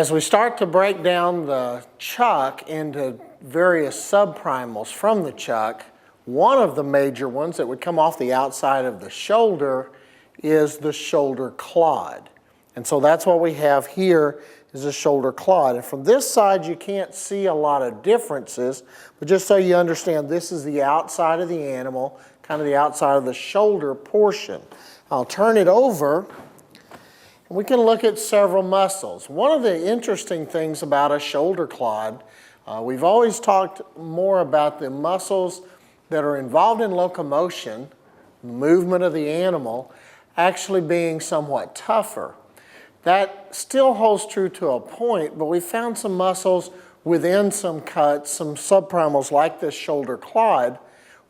As we start to break down the chuck into various subprimals from the chuck, one of the major ones that would come off the outside of the shoulder is the shoulder clod. And so that's what we have here is a shoulder clod. And from this side you can't see a lot of differences, but just so you understand, this is the outside of the animal, kind of the outside of the shoulder portion. I'll turn it over. We can look at several muscles. One of the interesting things about a shoulder clod, we've always talked more about the muscles that are involved in locomotion, the movement of the animal, actually being somewhat tougher. That still holds true to a point, but we found some muscles within some cuts, some subprimals like this shoulder clod,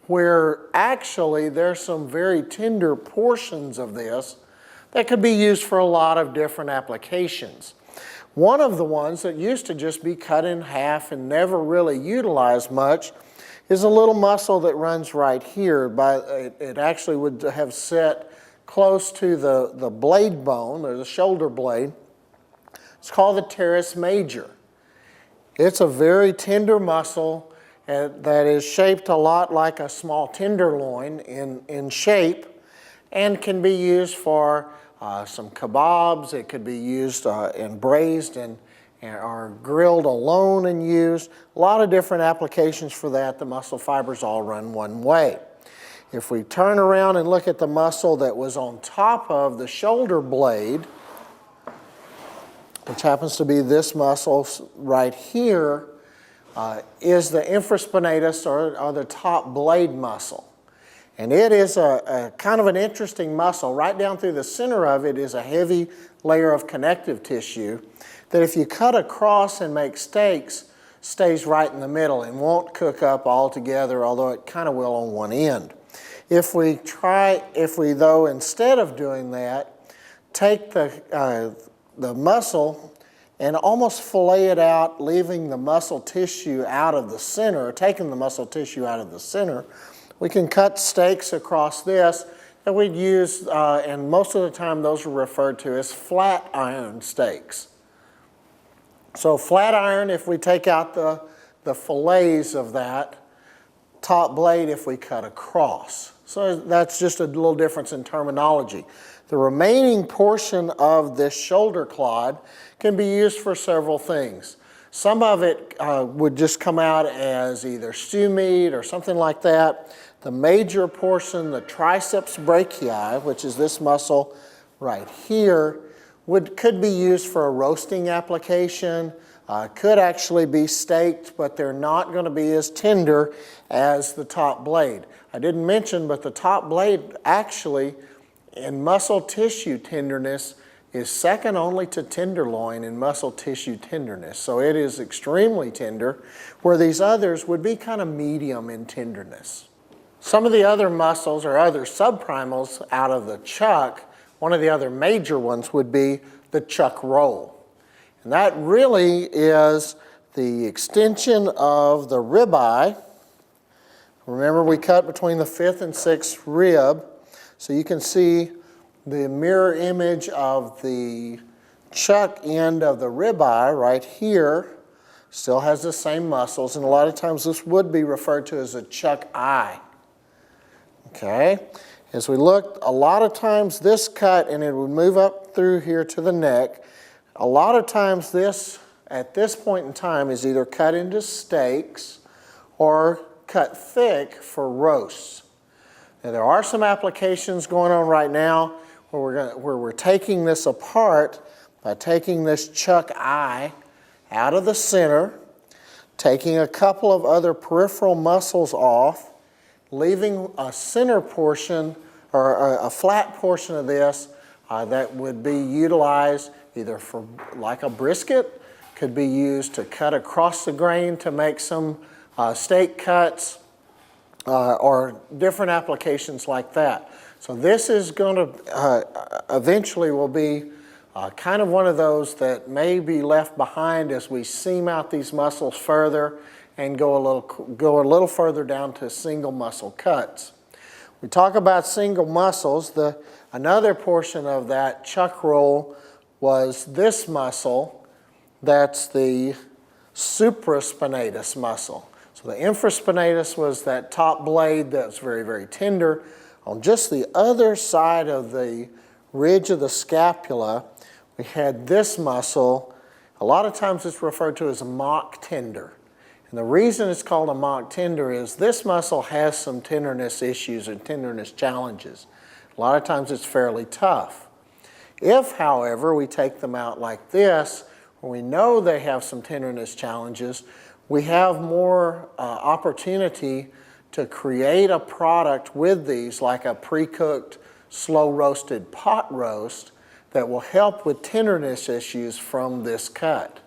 where actually there's some very tender portions of this that could be used for a lot of different applications. One of the ones that used to just be cut in half and never really utilized much is a little muscle that runs right here. It actually would have set close to the blade bone, or the shoulder blade. It's called the teres major. It's a very tender muscle that is shaped a lot like a small tenderloin in shape, and can be used for some kebabs. It could be used and braised and or grilled alone and used. A lot of different applications for that. The muscle fibers all run one way. If we turn around and look at the muscle that was on top of the shoulder blade, which happens to be this muscle right here, is the infraspinatus, or the top blade muscle. And it is a kind of an interesting muscle. Right down through the center of it is a heavy layer of connective tissue that if you cut across and make steaks, stays right in the middle and won't cook up all together, although it kind of will on one end. If we though, instead of doing that, take the muscle and almost fillet it out, leaving the muscle tissue out of the center, taking the muscle tissue out of the center, we can cut steaks across this that we'd use, and most of the time those are referred to as flat iron steaks. So flat iron if we take out the fillets of that, top blade if we cut across. So that's just a little difference in terminology. The remaining portion of this shoulder clod can be used for several things. Some of it would just come out as either stew meat or something like that. The major portion, the triceps brachii, which is this muscle right here, could be used for a roasting application, could actually be steaked, but they're not going to be as tender as the top blade. I didn't mention, but the top blade actually, in muscle tissue tenderness, is second only to tenderloin in muscle tissue tenderness. So it is extremely tender, where these others would be kind of medium in tenderness. Some of the other muscles or other subprimals out of the chuck, one of the other major ones would be the chuck roll. And that really is the extension of the ribeye. Remember, we cut between the 5th and 6th rib, so you can see the mirror image of the chuck end of the ribeye right here. Still has the same muscles, and a lot of times this would be referred to as a chuck eye. Okay, as we look, a lot of times this cut, and it would move up through here to the neck. A lot of times this, at this point in time, is either cut into steaks or cut thick for roasts. Now there are some applications going on right now where we're taking this apart by taking this chuck eye out of the center, taking a couple of other peripheral muscles off, leaving a center portion or a flat portion of this that would be utilized either for like a brisket, could be used to cut across the grain to make some steak cuts, or different applications like that. So this is going to eventually will be kind of one of those that may be left behind as we seam out these muscles further and go a little further down to single muscle cuts. We talk about single muscles. Another portion of that chuck roll was this muscle that's the supraspinatus muscle. So the infraspinatus was that top blade that's very, very tender. On just the other side of the ridge of the scapula, we had this muscle. A lot of times it's referred to as a mock tender. And the reason it's called a mock tender is this muscle has some tenderness issues and tenderness challenges. A lot of times it's fairly tough. If, however, we take them out like this, when we know they have some tenderness challenges, we have more opportunity to create a product with these, like a pre-cooked, slow-roasted pot roast that will help with tenderness issues from this cut.